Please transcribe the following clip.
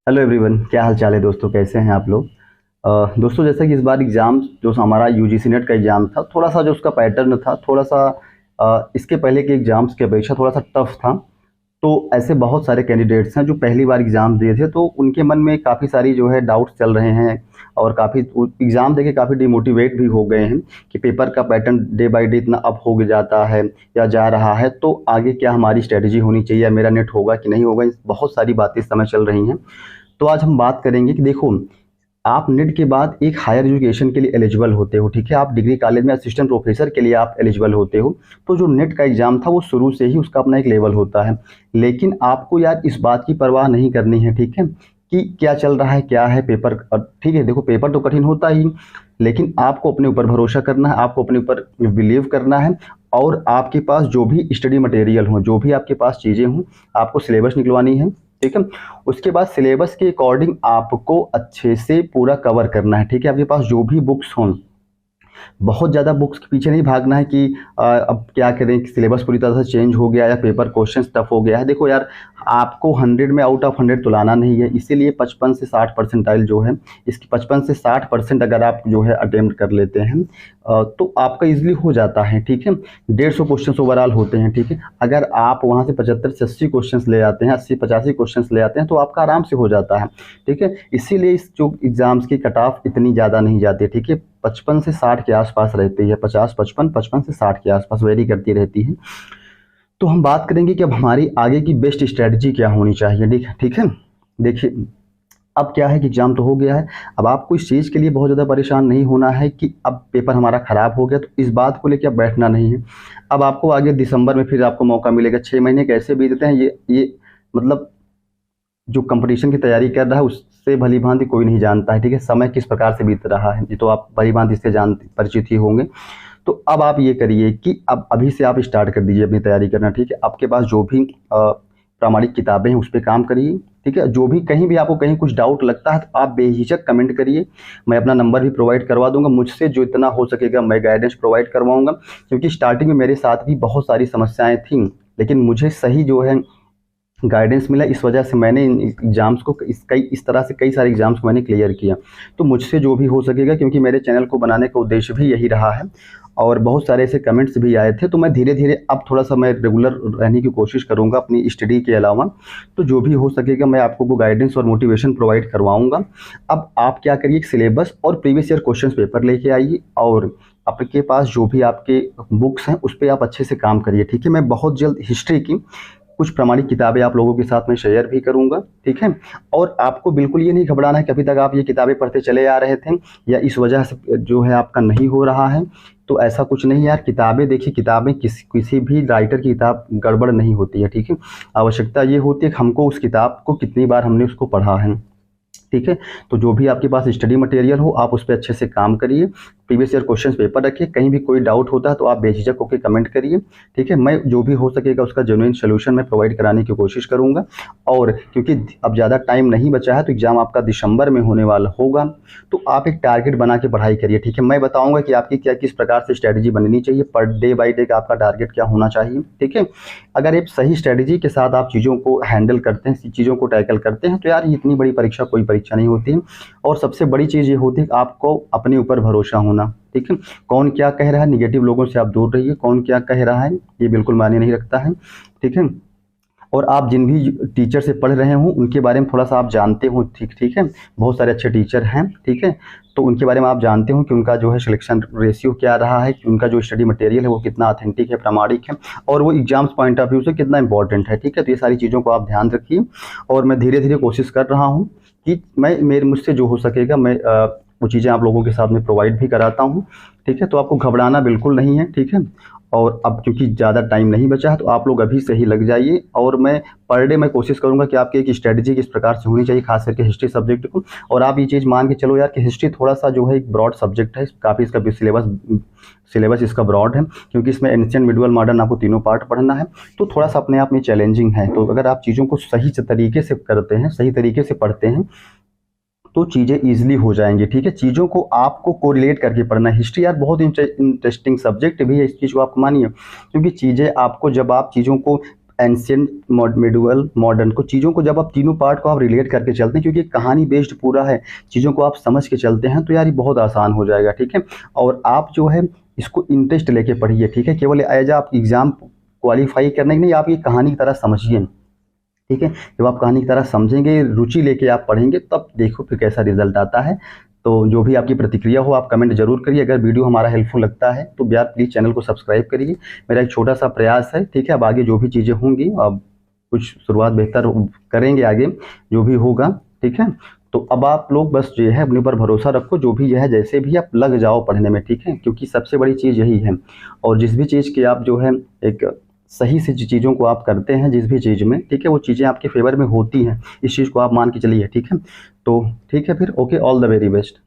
Hello everyone, क्या हाल चाल है दोस्तों? कैसे हैं आप लोग? दोस्तों, जैसा कि इस बार एग्ज़ाम जो हमारा यूजीसी नेट का एग्ज़ाम था, थोड़ा सा जो उसका पैटर्न था, थोड़ा सा इसके पहले के एग्ज़ाम्स की अपेक्षा थोड़ा सा टफ था। तो ऐसे बहुत सारे कैंडिडेट्स हैं जो पहली बार एग्ज़ाम दिए थे, तो उनके मन में काफ़ी सारी जो है डाउट्स चल रहे हैं और काफ़ी एग्ज़ाम देके काफ़ी डिमोटिवेट भी हो गए हैं कि पेपर का पैटर्न डे बाय डे इतना अप हो जाता है या जा रहा है, तो आगे क्या हमारी स्ट्रेटजी होनी चाहिए या मेरा नेट होगा कि नहीं होगा। बहुत सारी बातें इस समय चल रही हैं। तो आज हम बात करेंगे कि देखो, आप नेट के बाद एक हायर एजुकेशन के लिए एलिजिबल होते हो, ठीक है? आप डिग्री कॉलेज में असिस्टेंट प्रोफेसर के लिए आप एलिजिबल होते हो। तो जो नेट का एग्ज़ाम था वो शुरू से ही उसका अपना एक लेवल होता है। लेकिन आपको यार इस बात की परवाह नहीं करनी है, ठीक है? कि क्या चल रहा है, क्या है पेपर। ठीक है, देखो पेपर तो कठिन होता ही, लेकिन आपको अपने ऊपर भरोसा करना है, आपको अपने ऊपर बिलीव करना है। और आपके पास जो भी स्टडी मटेरियल हो, जो भी आपके पास चीज़ें हों, आपको सिलेबस निकलवानी है, ठीक है? उसके बाद सिलेबस के अकॉर्डिंग आपको अच्छे से पूरा कवर करना है, ठीक है? आपके पास जो भी बुक्स हों, बहुत ज़्यादा बुक्स के पीछे नहीं भागना है कि अब क्या करें कि सिलेबस पूरी तरह से चेंज हो गया या पेपर क्वेश्चंस टफ हो गया है। देखो यार, आपको 100 में आउट ऑफ 100 तो लाना नहीं है, इसीलिए 55 से 60 परसेंटाइल जो है, इसकी 55 से 60% अगर आप जो है अटेम्प्ट कर लेते हैं तो आपका ईजिली हो जाता है, ठीक है? 150 क्वेश्चन ओवरऑल होते हैं, ठीक है? अगर आप वहाँ से 75 से 80 क्वेश्चन ले आते हैं, 80-85 क्वेश्चन ले आते हैं, तो आपका आराम से हो जाता है, ठीक है? इसीलिए इस जो एग्ज़ाम्स की कट ऑफ इतनी ज़्यादा नहीं जाती, ठीक है? 55 से 60 के आसपास रहती है, 50-55, 55 से 60 के आसपास वेरी करती रहती है। तो हम बात करेंगे कि अब हमारी आगे की बेस्ट स्ट्रेटजी क्या होनी चाहिए, ठीक है? देखिए, अब क्या है कि एग्ज़ाम तो हो गया है। अब आपको इस चीज़ के लिए बहुत ज़्यादा परेशान नहीं होना है कि अब पेपर हमारा ख़राब हो गया, तो इस बात को लेके अब बैठना नहीं है। अब आपको आगे दिसंबर में फिर आपको मौका मिलेगा। 6 महीने कैसे बीतते हैं ये मतलब जो कंपटीशन की तैयारी कर रहा है उससे भली-भाँति कोई नहीं जानता है, ठीक है? समय किस प्रकार से बीत रहा है, ये तो आप भली-भाँति इससे परिचित ही होंगे। तो अब आप ये करिए कि अब अभी से आप स्टार्ट कर दीजिए अपनी तैयारी करना, ठीक है? आपके पास जो भी प्रामाणिक किताबें हैं उस पे काम करिए, ठीक है? जो भी कहीं भी आपको कहीं कुछ डाउट लगता है तो आप बेझिझक कमेंट करिए। मैं अपना नंबर भी प्रोवाइड करवा दूँगा, मुझसे जो इतना हो सकेगा मैं गाइडेंस प्रोवाइड करवाऊँगा। क्योंकि स्टार्टिंग में मेरे साथ भी बहुत सारी समस्याएँ थीं, लेकिन मुझे सही जो है गाइडेंस मिला, इस वजह से मैंने इन एग्ज़ाम्स को इस तरह से कई सारे एग्ज़ाम्स को मैंने क्लियर किया। तो मुझसे जो भी हो सकेगा, क्योंकि मेरे चैनल को बनाने का उद्देश्य भी यही रहा है और बहुत सारे ऐसे कमेंट्स भी आए थे, तो मैं धीरे-धीरे अब थोड़ा-सा मैं रेगुलर रहने की कोशिश करूँगा अपनी स्टडी के अलावा। तो जो भी हो सकेगा मैं आपको वो गाइडेंस और मोटिवेशन प्रोवाइड करवाऊँगा। अब आप क्या करिए, सिलेबस और प्रीवियस ईयर क्वेश्चन पेपर लेके आइए और आपके पास जो भी आपके बुक्स हैं उस पे आप अच्छे से काम करिए, ठीक है? मैं बहुत जल्द हिस्ट्री की कुछ प्रामाणिक किताबें आप लोगों के साथ में शेयर भी करूँगा, ठीक है? और आपको बिल्कुल ये नहीं घबराना है कि अभी तक आप ये किताबें पढ़ते चले आ रहे थे या इस वजह से जो है आपका नहीं हो रहा है, तो ऐसा कुछ नहीं है यार। किताबें देखिए, किताबें किसी भी राइटर की किताब गड़बड़ नहीं होती है, ठीक है? आवश्यकता ये होती है कि हमको उस किताब को कितनी बार हमने उसको पढ़ा है, ठीक है? तो जो भी आपके पास स्टडी मटेरियल हो आप उस पे अच्छे से काम करिए, प्रीवियस ईयर क्वेश्चन पेपर रखिए, कहीं भी कोई डाउट होता है तो आप बेझिझक होकर कमेंट करिए, ठीक है? मैं जो भी हो सकेगा उसका जेन्युइन सॉल्यूशन मैं प्रोवाइड कराने की कोशिश करूँगा। और क्योंकि अब ज़्यादा टाइम नहीं बचा है तो एग्ज़ाम आपका दिसंबर में होने वाला होगा, तो आप एक टारगेट बना के पढ़ाई करिए, ठीक है? मैं बताऊँगा कि आपकी क्या किस प्रकार से स्ट्रैटेजी बननी चाहिए, पर डे बाय डे का आपका टारगेट क्या होना चाहिए, ठीक है? अगर एक सही स्ट्रैटेजी के साथ आप चीज़ों को हैंडल करते हैं, चीज़ों को टैकल करते हैं, तो यार ये इतनी बड़ी परीक्षा कोई परीक्षा नहीं होती है। और सबसे बड़ी चीज़ ये होती है कि आपको अपने ऊपर भरोसा होना, ठीक है? कौन क्या कह रहा है, नेगेटिव लोगों से आप दूर रहिए। कौन क्या कह रहा है ये बिल्कुल मायने नहीं रखता है, ठीक है? और आप जिन भी टीचर से पढ़ रहे हो उनके बारे में थोड़ा सा आप जानते हो, ठीक है? बहुत सारे अच्छे टीचर हैं, ठीक है? तो उनके बारे में आप जानते हो कि उनका जो है सिलेक्शन रेशियो क्या रहा है, कि उनका जो स्टडी मटेरियल है वो कितना ऑथेंटिक है, प्रामाणिक है और वो एग्जाम्स पॉइंट ऑफ व्यू से कितना इंपॉर्टेंट है, ठीक है? तो ये सारी चीज़ों को आप ध्यान रखिए। और मैं धीरे धीरे कोशिश कर रहा हूँ कि मैं मेरे मुझसे जो हो सकेगा मैं वो चीज़ें आप लोगों के साथ में प्रोवाइड भी कराता हूँ, ठीक है? तो आपको घबराना बिल्कुल नहीं है, ठीक है? और अब क्योंकि ज़्यादा टाइम नहीं बचा है तो आप लोग अभी से ही लग जाइए। और मैं पर डे मैं कोशिश करूँगा कि आपकी एक स्ट्रेटजी किस प्रकार से होनी चाहिए, खास करके हिस्ट्री सब्जेक्ट को। और आप ये चीज़ मान के चलो यार कि हिस्ट्री थोड़ा सा जो है एक ब्रॉड सब्जेक्ट है, काफ़ी इसका सिलेबस इसका ब्रॉड है, क्योंकि इसमें एंशिएंट मिडवल मॉडर्न आपको तीनों पार्ट पढ़ना है, तो थोड़ा सा अपने आप में चैलेंजिंग है। तो अगर आप चीज़ों को सही तरीके से करते हैं, सही तरीके से पढ़ते हैं, तो चीज़ें ईजिली हो जाएंगी, ठीक है? चीज़ों को आपको कोरिलेट करके पढ़ना है। हिस्ट्री यार बहुत इंटरेस्टिंग सब्जेक्ट भी है, इस चीज़ को आप मानिए, क्योंकि चीज़ें आपको जब आप चीज़ों को एंशियंट, मिडुअल, मॉडर्न को, चीज़ों को जब आप तीनों पार्ट को आप रिलेट करके चलते हैं, क्योंकि कहानी बेस्ड पूरा है, चीज़ों को आप समझ के चलते हैं, तो यार ये बहुत आसान हो जाएगा, ठीक है। और आप जो है इसको इंटरेस्ट लेके पढ़िए, ठीक है। केवल एज आप एग्ज़ाम क्वालिफाई करने की नहीं, आप ये कहानी की तरह समझिए, ठीक है। जब आप कहानी की तरह समझेंगे, रुचि लेके आप पढ़ेंगे, तब देखो फिर कैसा रिजल्ट आता है। तो जो भी आपकी प्रतिक्रिया हो आप कमेंट जरूर करिए। अगर वीडियो हमारा हेल्पफुल लगता है तो यार प्लीज़ चैनल को सब्सक्राइब करिए। मेरा एक छोटा सा प्रयास है, ठीक है। अब आगे जो भी चीज़ें होंगी, अब कुछ शुरुआत बेहतर करेंगे आगे जो भी होगा, ठीक है। तो अब आप लोग बस जो है अपने ऊपर भरोसा रखो, जो भी है जैसे भी आप लग जाओ पढ़ने में, ठीक है। क्योंकि सबसे बड़ी चीज़ यही है। और जिस भी चीज़ की आप जो है एक सही से चीज़ों को आप करते हैं, जिस भी चीज़ में, ठीक है, वो चीज़ें आपके फेवर में होती हैं, इस चीज़ को आप मान के चलिए, ठीक है। तो ठीक है फिर, okay, all the very best.